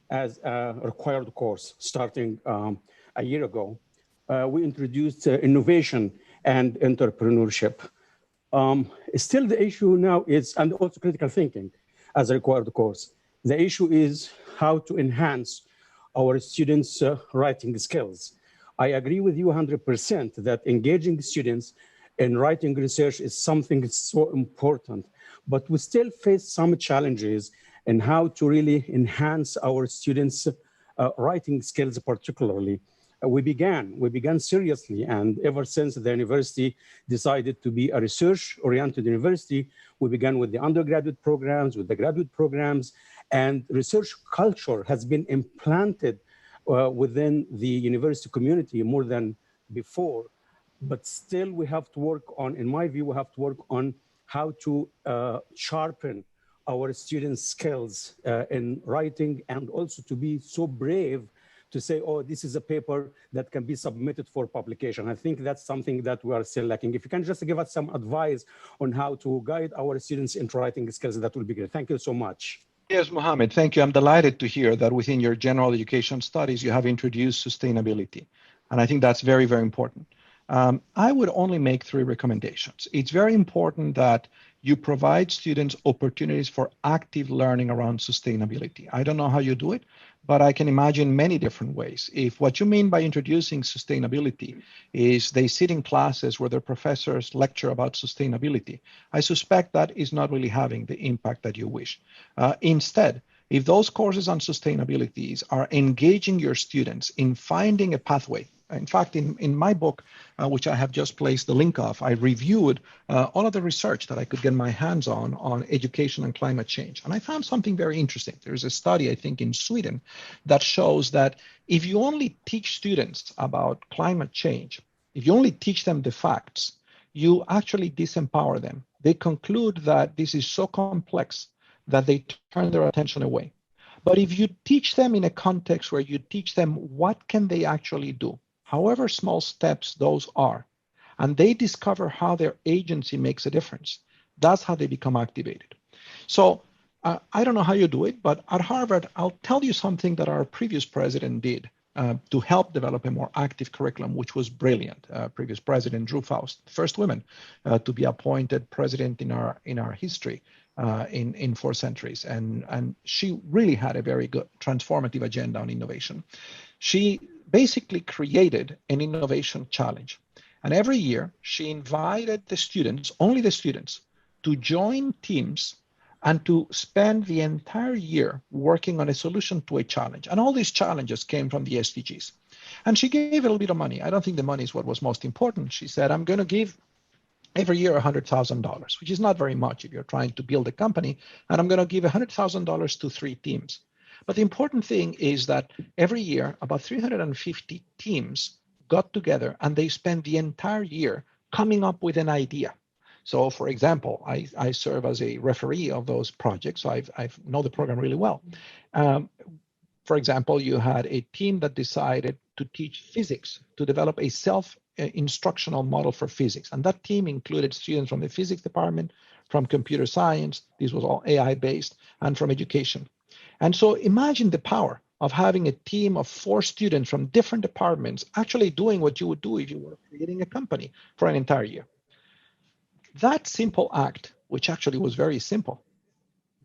S4: as a required course starting a year ago. We introduced innovation and entrepreneurship. Still the issue now is, and also critical thinking as a required course. The issue is how to enhance our students' writing skills. I agree with you 100% that engaging students in writing research is something so important, but we still face some challenges in how to really enhance our students' writing skills particularly. We began seriously, and ever since the university decided to be a research-oriented university, we began with the undergraduate programs, with the graduate programs, and research culture has been implanted within the university community more than before. But still we have to work on, in my view, we have to work on how to sharpen our students' skills in writing, and also to be so brave to say, oh, this is a paper that can be submitted for publication. I think that's something that we are still lacking. If you can just give us some advice on how to guide our students into writing skills, that would be great. Thank you so much.
S2: Yes, Mohammed, thank you. I'm delighted to hear that within your general education studies, you have introduced sustainability. And I think that's very, very important. I would only make 3 recommendations. It's very important that you provide students opportunities for active learning around sustainability. I don't know how you do it, but I can imagine many different ways. If what you mean by introducing sustainability is they sit in classes where their professors lecture about sustainability, I suspect that is not really having the impact that you wish. Instead, if those courses on sustainability are engaging your students in finding a pathway. In fact, in my book, which I have just placed the link of, I reviewed all of the research that I could get my hands on education and climate change. And I found something very interesting. There's a study, I think, in Sweden that shows that if you only teach students about climate change, if you only teach them the facts, you actually disempower them. They conclude that this is so complex that they turn their attention away. But if you teach them in a context where you teach them what can they actually do, however small steps those are, and they discover how their agency makes a difference, that's how they become activated. So I don't know how you do it, but at Harvard, I'll tell you something that our previous president did to help develop a more active curriculum, which was brilliant. Previous president, Drew Faust, first woman to be appointed president in our history in 4 centuries. And she really had a very good transformative agenda on innovation. She basically created an innovation challenge. And every year she invited the students, only the students, to join teams and to spend the entire year working on a solution to a challenge. And all these challenges came from the SDGs. And she gave a little bit of money. I don't think the money is what was most important. She said, I'm going to give every year $100,000, which is not very much if you're trying to build a company. And I'm going to give $100,000 to 3 teams. But the important thing is that every year, about 350 teams got together and they spent the entire year coming up with an idea. So, for example, I serve as a referee of those projects, so I know the program really well. For example, you had a team that decided to teach physics, to develop a self-instructional model for physics. And that team included students from the physics department, from computer science, this was all AI-based, and from education. And so imagine the power of having a team of 4 students from different departments actually doing what you would do if you were creating a company for an entire year. That simple act, which actually was very simple,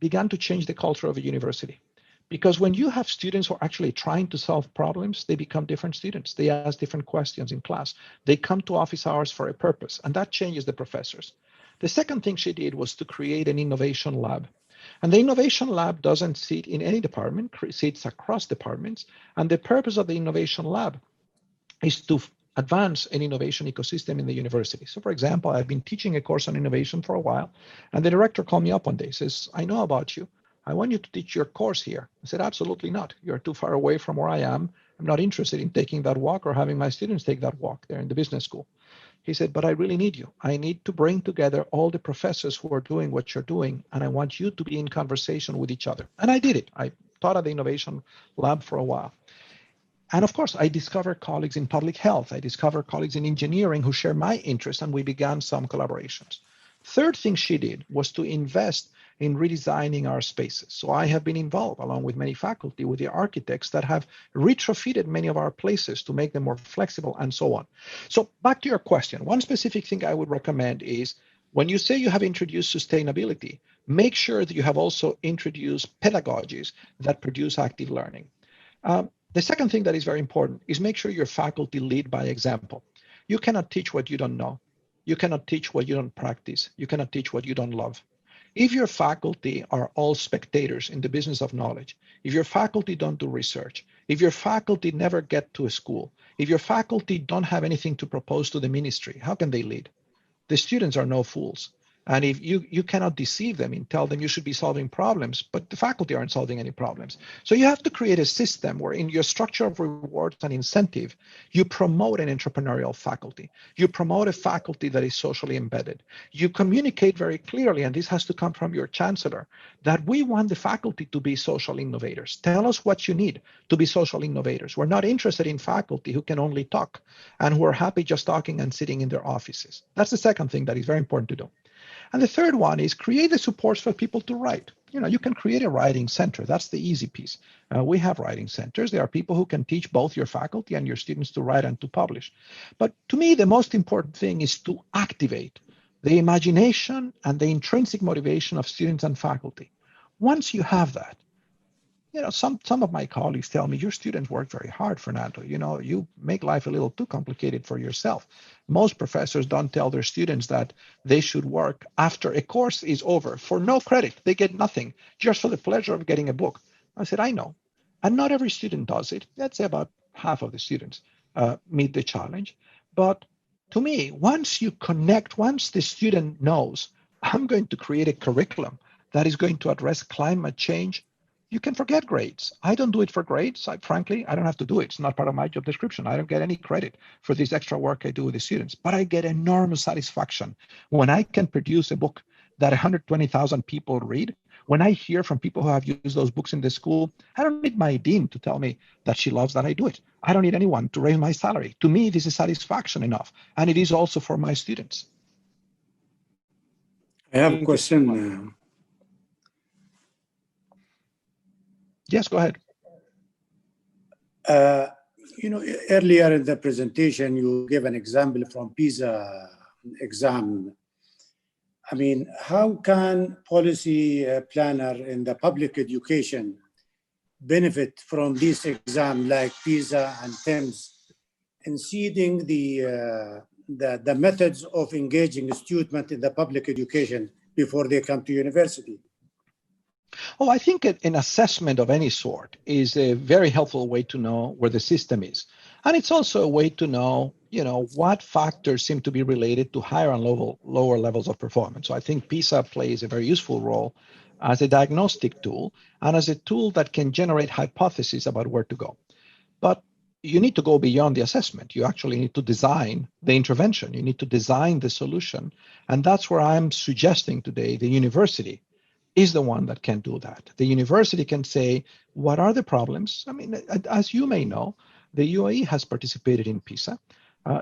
S2: began to change the culture of a university. Because when you have students who are actually trying to solve problems, they become different students. They ask different questions in class. They come to office hours for a purpose, and that changes the professors. The second thing she did was to create an innovation lab. And the innovation lab doesn't sit in any department, sits across departments. And the purpose of the innovation lab is to advance an innovation ecosystem in the university. So for example, I've been teaching a course on innovation for a while, and the director called me up one day, says, I know about you. I want you to teach your course here. I said, absolutely not. You're too far away from where I am. I'm not interested in taking that walk or having my students take that walk there in the business school. He said, but I really need you. I need to bring together all the professors who are doing what you're doing, and I want you to be in conversation with each other. And I did it. I taught at the innovation lab for a while. And of course, I discovered colleagues in public health. I discovered colleagues in engineering who share my interests, and we began some collaborations. Third thing she did was to invest in redesigning our spaces. So I have been involved, along with many faculty, with the architects that have retrofitted many of our places to make them more flexible and so on. So back to your question, one specific thing I would recommend is when you say you have introduced sustainability, make sure that you have also introduced pedagogies that produce active learning. The second thing that is very important is make sure your faculty lead by example. You cannot teach what you don't know. You cannot teach what you don't practice. You cannot teach what you don't love. If your faculty are all spectators in the business of knowledge, if your faculty don't do research, if your faculty never get to a school, if your faculty don't have anything to propose to the ministry, how can they lead? The students are no fools. And if you cannot deceive them and tell them you should be solving problems, but the faculty aren't solving any problems. So you have to create a system where in your structure of rewards and incentive, you promote an entrepreneurial faculty. You promote a faculty that is socially embedded. You communicate very clearly, and this has to come from your chancellor, that we want the faculty to be social innovators. Tell us what you need to be social innovators. We're not interested in faculty who can only talk and who are happy just talking and sitting in their offices. That's the second thing that is very important to do. And the third one is create the supports for people to write. You can create a writing center. That's the easy piece. We have writing centers. There are people who can teach both your faculty and your students to write and to publish. But to me, the most important thing is to activate the imagination and the intrinsic motivation of students and faculty. Once you have that, some of my colleagues tell me, your students work very hard, Fernando. You make life a little too complicated for yourself. Most professors don't tell their students that they should work after a course is over for no credit. They get nothing, just for the pleasure of getting a book. I said, I know. And not every student does it. Let's say about half of the students meet the challenge. But to me, once you connect, once the student knows, I'm going to create a curriculum that is going to address climate change, you can forget grades. I don't do it for grades. Frankly, I don't have to do it. It's not part of my job description. I don't get any credit for this extra work I do with the students, but I get enormous satisfaction when I can produce a book that 120,000 people read. When I hear from people who have used those books in the school, I don't need my dean to tell me that she loves that I do it. I don't need anyone to raise my salary. To me, this is satisfaction enough. And it is also for my students.
S3: I have a question.
S2: Yes, go ahead.
S3: Earlier in the presentation, you gave an example from PISA exam. I mean, how can policy planner in the public education benefit from this exam like PISA and TEMS in seeding the methods of engaging students in the public education before they come to university?
S2: Oh, I think an assessment of any sort is a very helpful way to know where the system is. And it's also a way to know, what factors seem to be related to higher and lower levels of performance. So I think PISA plays a very useful role as a diagnostic tool and as a tool that can generate hypotheses about where to go. But you need to go beyond the assessment. You actually need to design the intervention. You need to design the solution. And that's where I'm suggesting today the university is the one that can do that. The university can say, what are the problems? I mean, as you may know, the UAE has participated in PISA.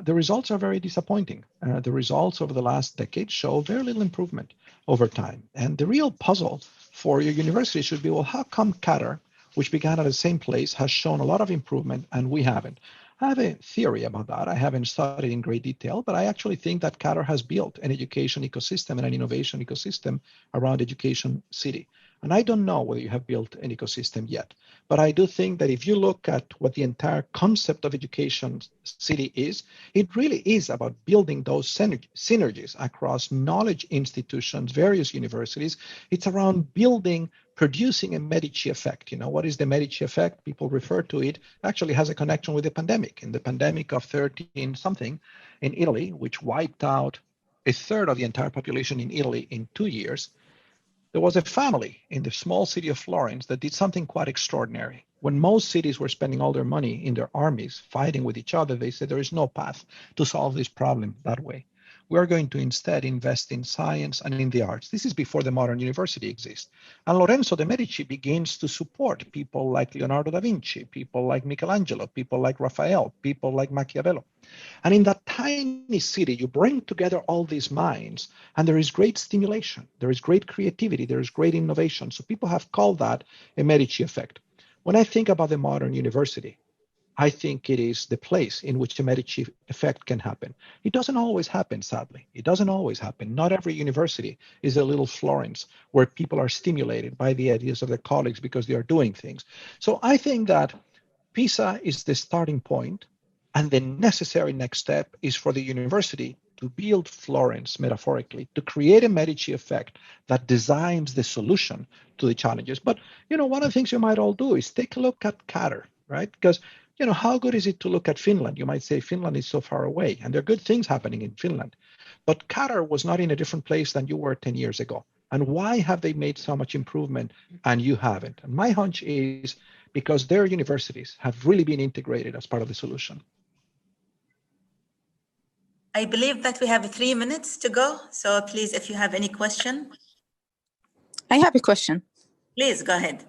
S2: The results are very disappointing. The results over the last decade show very little improvement over time. And the real puzzle for your university should be, well, how come Qatar, which began at the same place, has shown a lot of improvement and we haven't? I have a theory about that. I haven't studied in great detail, but I actually think that Qatar has built an education ecosystem and an innovation ecosystem around Education City. And I don't know whether you have built an ecosystem yet, but I do think that if you look at what the entire concept of education city is, it really is about building those synergies across knowledge institutions, various universities. It's around building, producing a Medici effect. You know, what is the Medici effect? People refer to it, actually has a connection with the pandemic. In the pandemic of 13 something in Italy, which wiped out a third of the entire population in Italy in 2 years, there was a family in the small city of Florence that did something quite extraordinary. When most cities were spending all their money in their armies fighting with each other, they said there is no path to solve this problem that way. We are going to instead invest in science and in the arts. This is before the modern university exists. And Lorenzo de' Medici begins to support people like Leonardo da Vinci, people like Michelangelo, people like Raphael, people like Machiavelli. And in that tiny city, you bring together all these minds, and there is great stimulation, there is great creativity, there is great innovation. So people have called that a Medici effect. When I think about the modern university, I think it is the place in which the Medici effect can happen. It doesn't always happen, sadly. It doesn't always happen. Not every university is a little Florence where people are stimulated by the ideas of their colleagues because they are doing things. So I think that PISA is the starting point, and the necessary next step is for the university to build Florence, metaphorically, to create a Medici effect that designs the solution to the challenges. But, you know, one of the things you might all do is take a look at Qatar, right? Because, you know, how good is it to look at Finland? You might say Finland is so far away, and there are good things happening in Finland. But Qatar was not in a different place than you were 10 years ago. And why have they made so much improvement and you haven't? And my hunch is because their universities have really been integrated as part of the solution.
S1: I believe that we have 3 minutes to go. So please, if you have any question.
S5: I have a question.
S1: Please go ahead.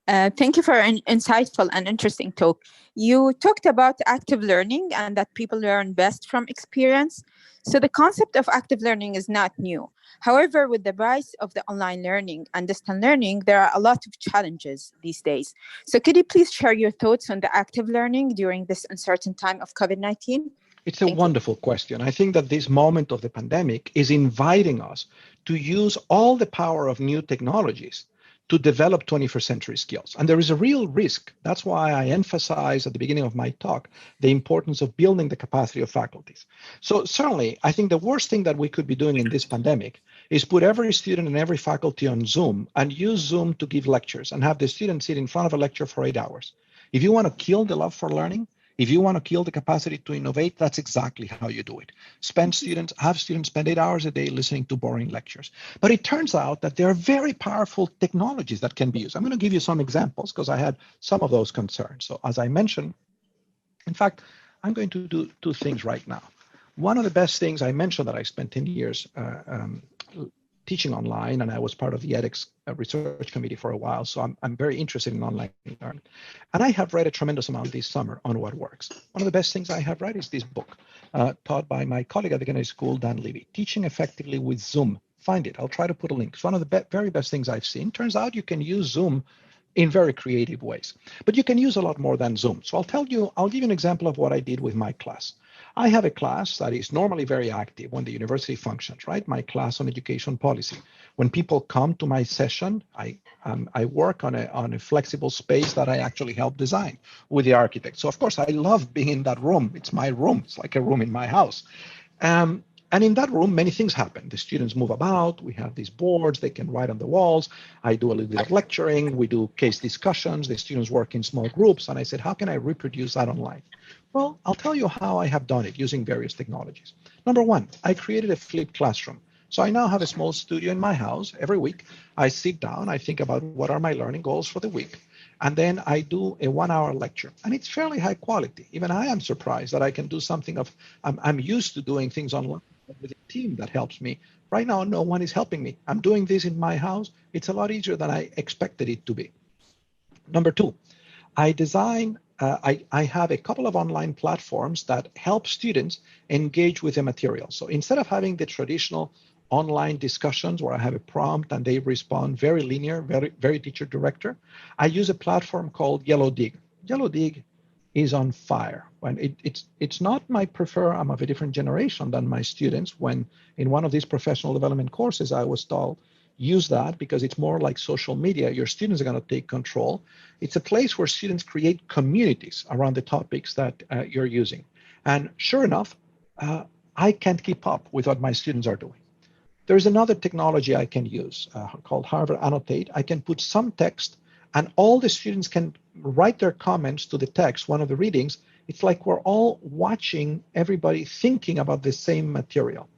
S5: Thank you for an insightful and interesting talk. You talked about active learning and that people learn best from experience. So the concept of active learning is not new. However, with the rise of the online learning and distant learning, there are a lot of challenges these days. So could you please share your thoughts on the active learning during this uncertain time of COVID-19?
S2: It's a wonderful question. I think that this moment of the pandemic is inviting us to use all the power of new technologies to develop 21st century skills. And there is a real risk. That's why I emphasize at the beginning of my talk the importance of building the capacity of faculties. So certainly, I think the worst thing that we could be doing in this pandemic is put every student and every faculty on Zoom and use Zoom to give lectures and have the student sit in front of a lecture for 8 hours. If you want to kill the love for learning, if you want to kill the capacity to innovate, that's exactly how you do it. Have students spend 8 hours a day listening to boring lectures. But it turns out that there are very powerful technologies that can be used. I'm going to give you some examples because I had some of those concerns. So as I mentioned, in fact, I'm going to do 2 things right now. One of the best things I mentioned that I spent 10 years teaching online, and I was part of the edX research committee for a while, so I'm very interested in online learning. And I have read a tremendous amount this summer on what works. One of the best things I have read is this book, taught by my colleague at the Kennedy School, Dan Levy, Teaching Effectively with Zoom. Find it. I'll try to put a link. It's one of the very best things I've seen. Turns out you can use Zoom in very creative ways, but you can use a lot more than Zoom. So I'll give you an example of what I did with my class. I have a class that is normally very active when the university functions, right? My class on education policy. When people come to my session, I work on a flexible space that I actually help design with the architect. So of course I love being in that room. It's my room. It's like a room in my house. And in that room, many things happen. The students move about. We have these boards. They can write on the walls. I do a little bit of lecturing. We do case discussions. The students work in small groups. And I said, how can I reproduce that online? Well, I'll tell you how I have done it using various technologies. Number one, I created a flipped classroom. So I now have a small studio in my house. Every week, I sit down. I think about what are my learning goals for the week. And then I do a 1-hour lecture. And it's fairly high quality. Even I am surprised that I can do something I'm used to doing things online with a team that helps me. Right now, no one is helping me. I'm doing this in my house. It's a lot easier than I expected it to be. Number two, I have a couple of online platforms that help students engage with the material. So instead of having the traditional online discussions where I have a prompt and they respond very linear, very teacher director, I use a platform called Yellow Dig. Yellow Dig is on fire. When it's not my prefer, I'm of a different generation than my students. When in one of these professional development courses, I was told, use that because it's more like social media. Your students are going to take control. It's a place where students create communities around the topics that you're using. And sure enough, I can't keep up with what my students are doing. There's another technology I can use called Harvard Annotate. I can put some text and all the students can write their comments to the text, one of the readings. It's like we're all watching everybody thinking about the same material.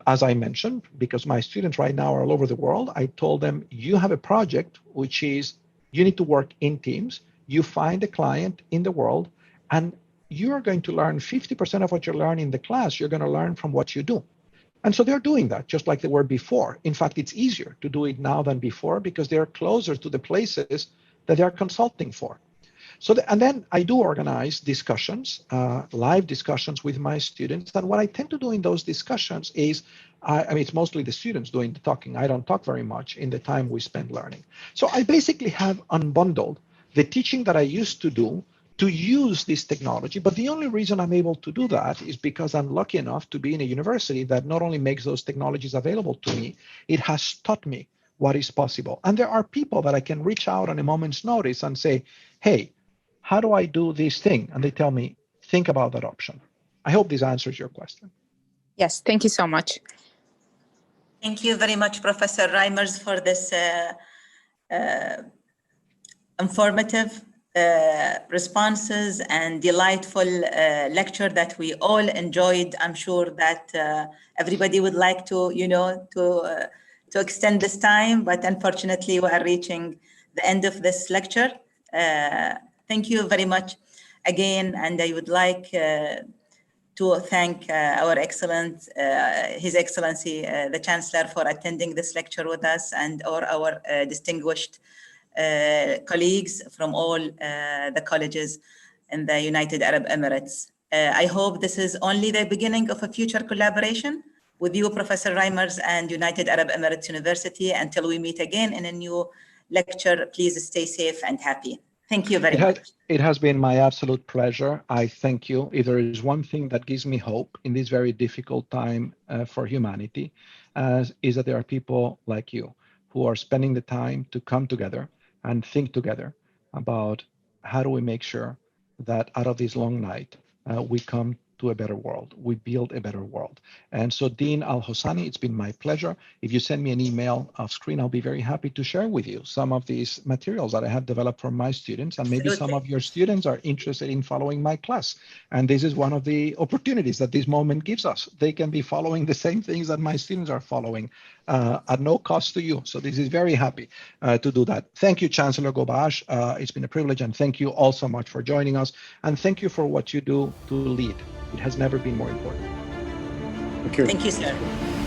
S2: As I mentioned, because my students right now are all over the world, I told them, you have a project, which is you need to work in teams. You find a client in the world, and you're going to learn 50% of what you learn in the class, you're going to learn from what you do. And so they're doing that just like they were before. In fact, it's easier to do it now than before because they're closer to the places that they're consulting for. So, and then I do organize discussions, live discussions with my students. And what I tend to do in those discussions is, I mean, it's mostly the students doing the talking. I don't talk very much in the time we spend learning. So I basically have unbundled the teaching that I used to do to use this technology. But the only reason I'm able to do that is because I'm lucky enough to be in a university that not only makes those technologies available to me, it has taught me what is possible. And there are people that I can reach out on a moment's notice and say, hey, how do I do this thing? And they tell me, think about that option. I hope this answers your question.
S5: Yes, thank you so much.
S1: Thank you very much, Professor Reimers, for this informative responses and delightful lecture that we all enjoyed. I'm sure that everybody would like to, to extend this time, but unfortunately we are reaching the end of this lecture. Thank you very much again, and I would like to thank our excellent, His Excellency, the Chancellor, for attending this lecture with us, and our distinguished colleagues from all the colleges in the United Arab Emirates. I hope this is only the beginning of a future collaboration with you, Professor Reimers, and United Arab Emirates University. Until we meet again in a new lecture, please stay safe and happy. Thank you very much.
S2: It has been my absolute pleasure. I thank you. If there is one thing that gives me hope in this very difficult time for humanity, is that there are people like you who are spending the time to come together and think together about how do we make sure that out of this long night, we come to a better world. We build a better world. And so, Dean Al-Hossani, it's been my pleasure. If you send me an email off screen, I'll be very happy to share with you some of these materials that I have developed for my students. And maybe some of your students are interested in following my class. And this is one of the opportunities that this moment gives us. They can be following the same things that my students are following at no cost to you. So this is very happy to do that. Thank you, Chancellor Gobash. It's been a privilege, and thank you all so much for joining us. And thank you for what you do to lead. It has never been more important.
S3: Thank you.
S1: Thank you, sir.